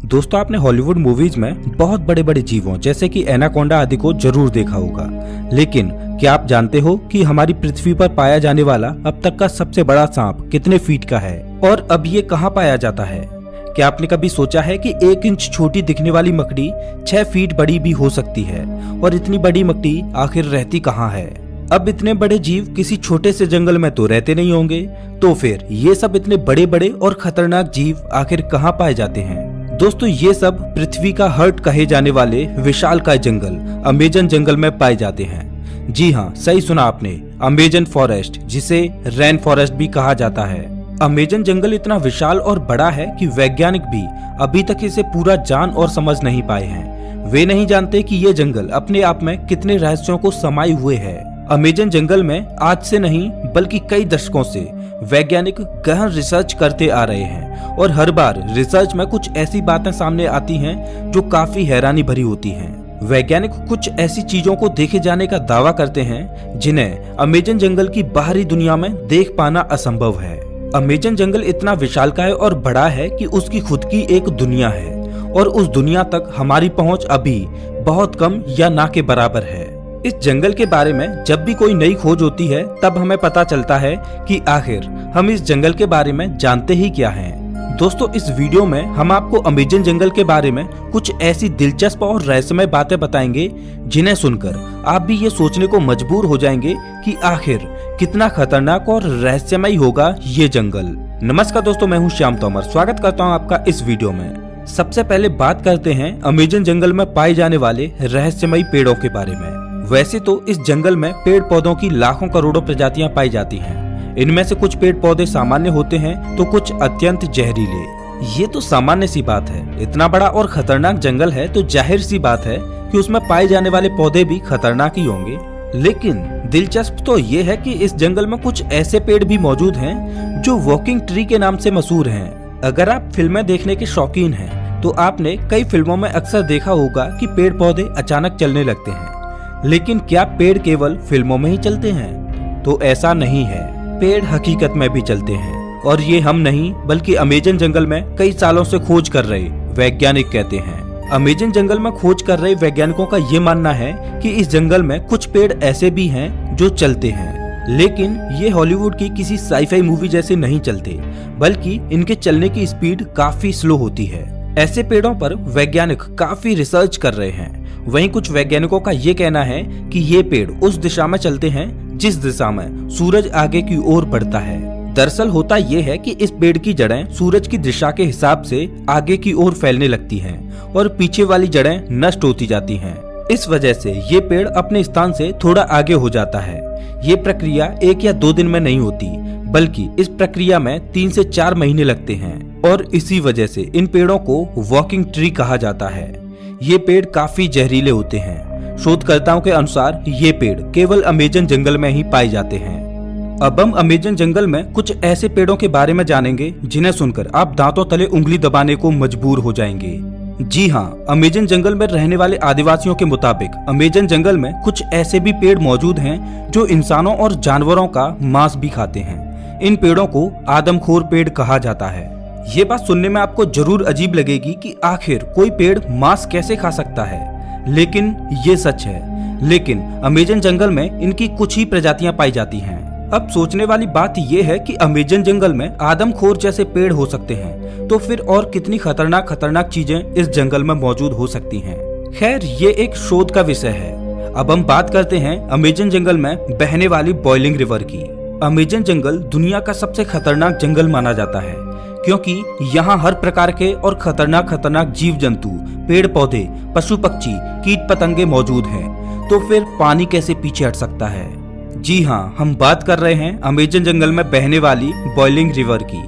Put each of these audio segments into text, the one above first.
दोस्तों, आपने Hollywood movies में बहुत बड़े बड़े जीवों जैसे कि एनाकोंडा आदि को जरूर देखा होगा, लेकिन क्या आप जानते हो कि हमारी पृथ्वी पर पाया जाने वाला अब तक का सबसे बड़ा सांप कितने फीट का है और अब ये कहाँ पाया जाता है? क्या आपने कभी सोचा है कि 1 इंच छोटी दिखने वाली मकड़ी 6 फीट बड़ी भी हो सकती है? और इतनी बड़ी मकड़ी आखिर रहती कहाँ है? अब इतने बड़े जीव किसी छोटे से जंगल में तो रहते नहीं होंगे, तो फिर ये सब इतने बड़े बड़े और खतरनाक जीव आखिर कहाँ पाए जाते हैं? दोस्तों, ये सब पृथ्वी का हार्ट कहे जाने वाले विशालकाय जंगल अमेजन जंगल में पाए जाते हैं। जी हाँ, सही सुना आपने, अमेजन फॉरेस्ट, जिसे रेन फॉरेस्ट भी कहा जाता है। अमेजन जंगल इतना विशाल और बड़ा है कि वैज्ञानिक भी अभी तक इसे पूरा जान और समझ नहीं पाए हैं। वे नहीं जानते कि ये जंगल अपने आप में कितने रहस्यों को समाये हुए है। अमेजन जंगल में आज से नहीं बल्कि कई दशकों से वैज्ञानिक गहन रिसर्च करते आ रहे हैं और हर बार रिसर्च में कुछ ऐसी बातें सामने आती हैं जो काफी हैरानी भरी होती हैं। वैज्ञानिक कुछ ऐसी चीजों को देखे जाने का दावा करते हैं जिन्हें अमेजन जंगल की बाहरी दुनिया में देख पाना असंभव है। अमेजन जंगल इतना विशालकाय और बड़ा है कि उसकी खुद की एक दुनिया है और उस दुनिया तक हमारी पहुंच अभी बहुत कम या ना के बराबर है। इस जंगल के बारे में जब भी कोई नई खोज होती है तब हमें पता चलता है कि आखिर हम इस जंगल के बारे में जानते ही क्या हैं। दोस्तों, इस वीडियो में हम आपको अमेजन जंगल के बारे में कुछ ऐसी दिलचस्प और रहस्यमय बातें बताएंगे जिन्हें सुनकर आप भी ये सोचने को मजबूर हो जाएंगे कि आखिर कितना खतरनाक और रहस्यमय होगा ये जंगल। नमस्कार दोस्तों, मैं हूँ श्याम तोमर, स्वागत करता हूँ आपका इस वीडियो में। सबसे पहले बात करते हैं अमेजन जंगल में पाए जाने वाले रहस्यमयी पेड़ों के बारे में। वैसे तो इस जंगल में पेड़ पौधों की लाखों करोड़ों प्रजातियां पाई जाती हैं। इनमें से कुछ पेड़ पौधे सामान्य होते हैं तो कुछ अत्यंत जहरीले। ये तो सामान्य सी बात है, इतना बड़ा और खतरनाक जंगल है तो जाहिर सी बात है कि उसमें पाए जाने वाले पौधे भी खतरनाक ही होंगे। लेकिन दिलचस्प तो ये है कि इस जंगल में कुछ ऐसे पेड़ भी मौजूद हैं जो वॉकिंग ट्री के नाम से मशहूर हैं। अगर आप फिल्में देखने के शौकीन हैं तो आपने कई फिल्मों में अक्सर देखा होगा कि पेड़ पौधे अचानक चलने लगते हैं। लेकिन क्या पेड़ केवल फिल्मों में ही चलते हैं? तो ऐसा नहीं है, पेड़ हकीकत में भी चलते हैं और ये हम नहीं बल्कि अमेजन जंगल में कई सालों से खोज कर रहे वैज्ञानिक कहते हैं। अमेजन जंगल में खोज कर रहे वैज्ञानिकों का ये मानना है कि इस जंगल में कुछ पेड़ ऐसे भी हैं जो चलते हैं, लेकिन ये हॉलीवुड की किसी साईफाई मूवी जैसे नहीं चलते, बल्कि इनके चलने की स्पीड काफी स्लो होती है। ऐसे पेड़ों पर वैज्ञानिक काफी रिसर्च कर रहे हैं। वहीं कुछ वैज्ञानिकों का ये कहना है कि ये पेड़ उस दिशा में चलते हैं जिस दिशा में सूरज आगे की ओर बढ़ता है। दरअसल होता ये है कि इस पेड़ की जड़ें सूरज की दिशा के हिसाब से आगे की ओर फैलने लगती हैं और पीछे वाली जड़ें नष्ट होती जाती हैं। इस वजह से ये पेड़ अपने स्थान से थोड़ा आगे हो जाता है। ये प्रक्रिया 1 या 2 दिन में नहीं होती, बल्कि इस प्रक्रिया में 3 से 4 महीने लगते हैं और इसी वजह से इन पेड़ों को वॉकिंग ट्री कहा जाता है। ये पेड़ काफी जहरीले होते हैं। शोधकर्ताओं के अनुसार ये पेड़ केवल अमेजन जंगल में ही पाए जाते हैं। अब हम अमेजन जंगल में कुछ ऐसे पेड़ों के बारे में जानेंगे जिन्हें सुनकर आप दांतों तले उंगली दबाने को मजबूर हो जाएंगे। जी हाँ, अमेजन जंगल में रहने वाले आदिवासियों के मुताबिक अमेजन जंगल में कुछ ऐसे भी पेड़ मौजूद हैं जो इंसानों और जानवरों का मांस भी खाते हैं। इन पेड़ों को आदमखोर पेड़ कहा जाता है। ये बात सुनने में आपको जरूर अजीब लगेगी कि आखिर कोई पेड़ मांस कैसे खा सकता है, लेकिन ये सच है। लेकिन अमेजन जंगल में इनकी कुछ ही प्रजातियां पाई जाती हैं। अब सोचने वाली बात ये है कि अमेजन जंगल में आदमखोर जैसे पेड़ हो सकते हैं, तो फिर और कितनी खतरनाक चीजें इस जंगल में मौजूद हो सकती हैं। खैर, ये एक शोध का विषय है। अब हम बात करते हैं अमेजन जंगल में बहने वाली बॉइलिंग रिवर की। अमेजन जंगल दुनिया का सबसे खतरनाक जंगल माना जाता है क्योंकि यहाँ हर प्रकार के और खतरनाक जीव जंतु, पेड़ पौधे, पशु पक्षी, कीट पतंगे मौजूद हैं। तो फिर पानी कैसे पीछे हट सकता है? जी हाँ, हम बात कर रहे हैं अमेजन जंगल में बहने वाली बॉइलिंग रिवर की।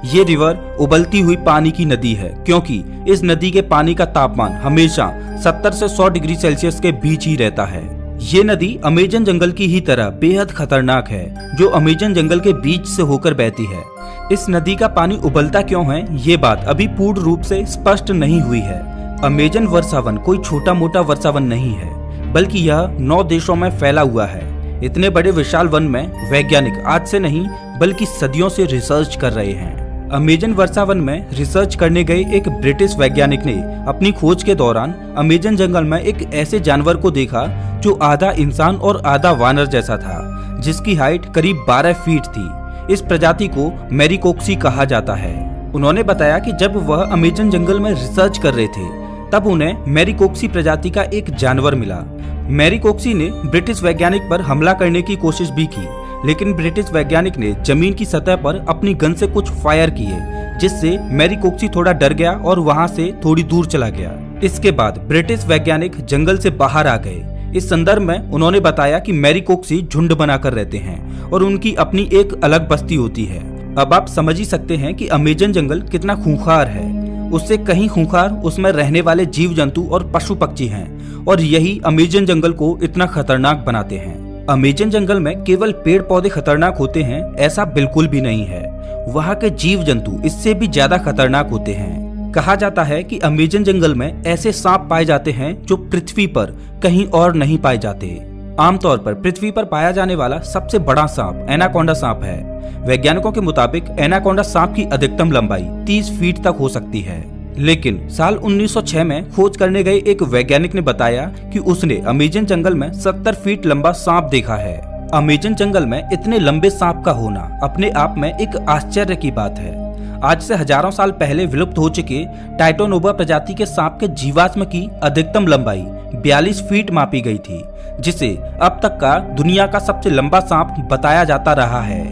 ये रिवर उबलती हुई पानी की नदी है क्योंकि इस नदी के पानी का तापमान हमेशा 70 से 100 डिग्री सेल्सियस के बीच ही रहता है। ये नदी अमेजन जंगल की ही तरह बेहद खतरनाक है जो अमेजन जंगल के बीच से होकर बहती है। इस नदी का पानी उबलता क्यों है, ये बात अभी पूर्ण रूप से स्पष्ट नहीं हुई है। अमेजन वर्षावन कोई छोटा मोटा वर्षावन नहीं है, बल्कि यह 9 देशों में फैला हुआ है। इतने बड़े विशाल वन में वैज्ञानिक आज से नहीं बल्कि सदियों से रिसर्च कर रहे हैं। अमेजन वर्षावन में रिसर्च करने गए एक ब्रिटिश वैज्ञानिक ने अपनी खोज के दौरान अमेजन जंगल में एक ऐसे जानवर को देखा जो आधा इंसान और आधा वानर जैसा था, जिसकी हाइट करीब 12 फीट थी। इस प्रजाति को मैरिकोक्सी कहा जाता है। उन्होंने बताया कि जब वह अमेजन जंगल में रिसर्च कर रहे थे तब उन्हें मैरिकोक्सी प्रजाति का एक जानवर मिला। मैरिकोक्सी ने ब्रिटिश वैज्ञानिक पर हमला करने की कोशिश भी की, लेकिन ब्रिटिश वैज्ञानिक ने जमीन की सतह पर अपनी गन से कुछ फायर किए, जिससे मैरिकोक्सी थोड़ा डर गया और वहां से थोड़ी दूर चला गया। इसके बाद ब्रिटिश वैज्ञानिक जंगल से बाहर आ गए। इस संदर्भ में उन्होंने बताया कि मैरिकोक्सी झुंड बनाकर रहते हैं और उनकी अपनी एक अलग बस्ती होती है। अब आप समझ ही सकते हैं कि अमेजन जंगल कितना खूंखार है। उससे कहीं खूंखार उसमें रहने वाले जीव जंतु और पशु पक्षी हैं, और यही अमेजन जंगल को इतना खतरनाक बनाते हैं। अमेजन जंगल में केवल पेड़ पौधे खतरनाक होते हैं ऐसा बिल्कुल भी नहीं है। वहाँ के जीव जंतु इससे भी ज्यादा खतरनाक होते हैं। कहा जाता है कि अमेजन जंगल में ऐसे सांप पाए जाते हैं जो पृथ्वी पर कहीं और नहीं पाए जाते। आमतौर पर पृथ्वी पर पाया जाने वाला सबसे बड़ा सांप एनाकोंडा सांप है। वैज्ञानिकों के मुताबिक एनाकोंडा सांप की अधिकतम लंबाई 30 फीट तक हो सकती है। लेकिन साल 1906 में खोज करने गए एक वैज्ञानिक ने बताया कि उसने अमेजन जंगल में 70 फीट लंबा सांप देखा है। अमेजन जंगल में इतने लंबे सांप का होना अपने आप में एक आश्चर्य की बात है। आज से हजारों साल पहले विलुप्त हो चुके टाइटोनोबा प्रजाति के सांप के जीवाश्म की अधिकतम लंबाई 42 फीट मापी गई थी, जिसे अब तक का दुनिया का सबसे लंबा सांप बताया जाता रहा है।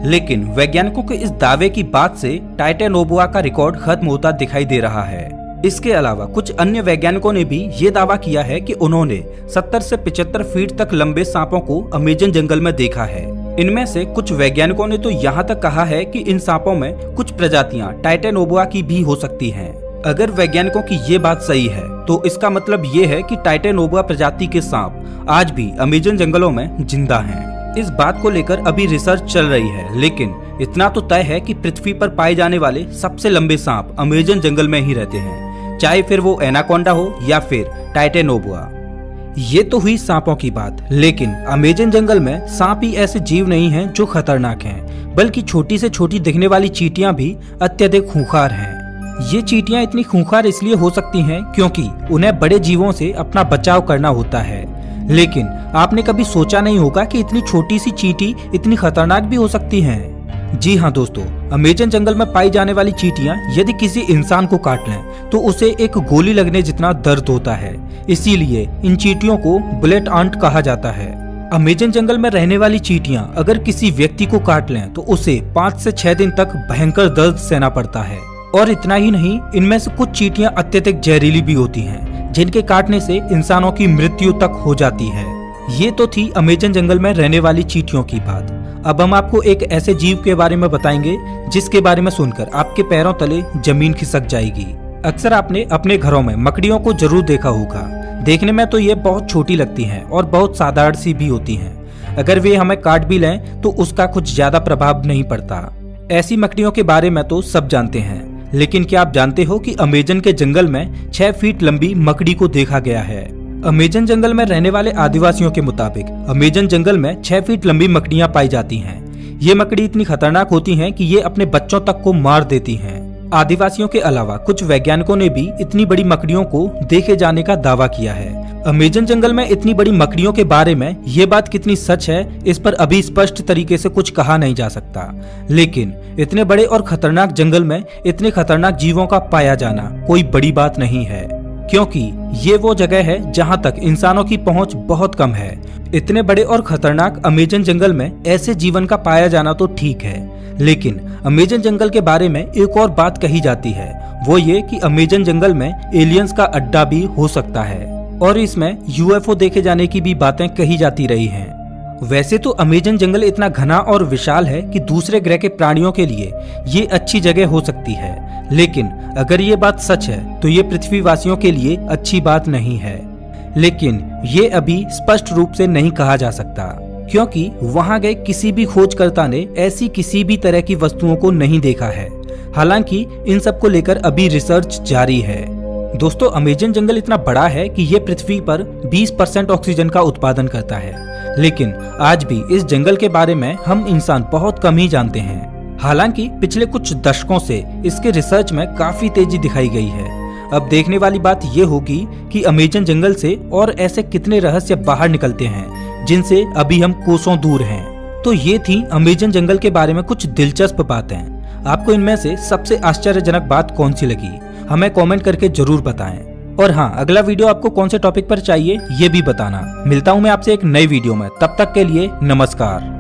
लेकिन वैज्ञानिकों के इस दावे की बात से टाइटोनोबा का रिकॉर्ड खत्म होता दिखाई दे रहा है। इसके अलावा कुछ अन्य वैज्ञानिकों ने भी ये दावा किया है कि उन्होंने 70 से 75 फीट तक लंबे सांपों को अमेजन जंगल में देखा है। इनमें से कुछ वैज्ञानिकों ने तो यहाँ तक कहा है कि इन सांपों में कुछ प्रजातियां टाइटोनोबा की भी हो सकती हैं। अगर वैज्ञानिकों की ये बात सही है तो इसका मतलब ये है कि टाइटोनोबा प्रजाति के सांप आज भी अमेजन जंगलों में जिंदा हैं। इस बात को लेकर अभी रिसर्च चल रही है, लेकिन इतना तो तय है कि पृथ्वी पर पाए जाने वाले सबसे लंबे सांप अमेजन जंगल में ही रहते हैं, चाहे फिर वो एनाकोंडा हो या फिर टाइटोनोबा। ये तो हुई सांपों की बात, लेकिन अमेजन जंगल में सांप ही ऐसे जीव नहीं हैं जो खतरनाक हैं, बल्कि छोटी से छोटी दिखने वाली चींटियां भी अत्यधिक खूंखार हैं। ये चींटियां इतनी खूंखार इसलिए हो सकती हैं क्योंकि उन्हें बड़े जीवों से अपना बचाव करना होता है। लेकिन आपने कभी सोचा नहीं होगा कि इतनी छोटी सी चींटी इतनी खतरनाक भी हो सकती हैं। जी हाँ दोस्तों, अमेजन जंगल में पाई जाने वाली चींटियां यदि किसी इंसान को काट लें तो उसे एक गोली लगने जितना दर्द होता है। इसीलिए इन चींटियों को बुलेट आंट कहा जाता है। अमेजन जंगल में रहने वाली चींटियां अगर किसी व्यक्ति को काट लें तो उसे 5 से 6 दिन तक भयंकर दर्द सहना पड़ता है। और इतना ही नहीं, इनमें से कुछ चींटियां अत्यधिक जहरीली भी होती हैं, जिनके काटने से इंसानों की मृत्यु तक हो जाती है। ये तो थी अमेजन जंगल में रहने वाली चींटियों की बात। अब हम आपको एक ऐसे जीव के बारे में बताएंगे जिसके बारे में सुनकर आपके पैरों तले जमीन खिसक जाएगी। अक्सर आपने अपने घरों में मकड़ियों को जरूर देखा होगा। देखने में तो ये बहुत छोटी लगती हैं और बहुत साधारण सी भी होती हैं। अगर वे हमें काट भी लें तो उसका कुछ ज्यादा प्रभाव नहीं पड़ता। ऐसी मकड़ियों के बारे में तो सब जानते हैं, लेकिन क्या आप जानते हो कि अमेजन के जंगल में 6 फीट लंबी मकड़ी को देखा गया है। अमेजन जंगल में रहने वाले आदिवासियों के मुताबिक अमेजन जंगल में 6 फीट लंबी मकड़ियां पाई जाती हैं। ये मकड़ी इतनी खतरनाक होती हैं कि ये अपने बच्चों तक को मार देती हैं। आदिवासियों के अलावा कुछ वैज्ञानिकों ने भी इतनी बड़ी मकड़ियों को देखे जाने का दावा किया है। अमेजन जंगल में इतनी बड़ी मकड़ियों के बारे में ये बात कितनी सच है, इस पर अभी स्पष्ट तरीके से कुछ कहा नहीं जा सकता। लेकिन इतने बड़े और खतरनाक जंगल में इतने खतरनाक जीवों का पाया जाना कोई बड़ी बात नहीं है, क्योंकि ये वो जगह है जहाँ तक इंसानों की पहुँच बहुत कम है। इतने बड़े और खतरनाक अमेजन जंगल में ऐसे जीवन का पाया जाना तो ठीक है, लेकिन अमेजन जंगल के बारे में एक और बात कही जाती है, वो ये कि अमेजन जंगल में एलियंस का अड्डा भी हो सकता है और इसमें यूएफओ देखे जाने की भी बातें कही जाती रही हैं। वैसे तो अमेजन जंगल इतना घना और विशाल है कि दूसरे ग्रह के प्राणियों के लिए ये अच्छी जगह हो सकती है, लेकिन अगर ये बात सच है तो ये पृथ्वीवासियों के लिए अच्छी बात नहीं है। लेकिन ये अभी स्पष्ट रूप से नहीं कहा जा सकता, क्योंकि वहां गए किसी भी खोजकर्ता ने ऐसी किसी भी तरह की वस्तुओं को नहीं देखा है। हालांकि इन सब को लेकर अभी रिसर्च जारी है। दोस्तों, अमेजन जंगल इतना बड़ा है कि ये पृथ्वी पर 20% ऑक्सीजन का उत्पादन करता है, लेकिन आज भी इस जंगल के बारे में हम इंसान बहुत कम ही जानते हैं। हालांकि पिछले कुछ दशकों से इसके रिसर्च में काफी तेजी दिखाई गई है। अब देखने वाली बात ये होगी कि अमेजन जंगल से और ऐसे कितने रहस्य बाहर निकलते हैं जिनसे अभी हम कोसों दूर हैं। तो ये थी अमेजन जंगल के बारे में कुछ दिलचस्प बातें। आपको इनमें से सबसे आश्चर्यजनक बात कौन सी लगी, हमें कमेंट करके जरूर बताएं। और हाँ, अगला वीडियो आपको कौन से टॉपिक पर चाहिए ये भी बताना। मिलता हूँ मैं आपसे एक नई वीडियो में, तब तक के लिए नमस्कार।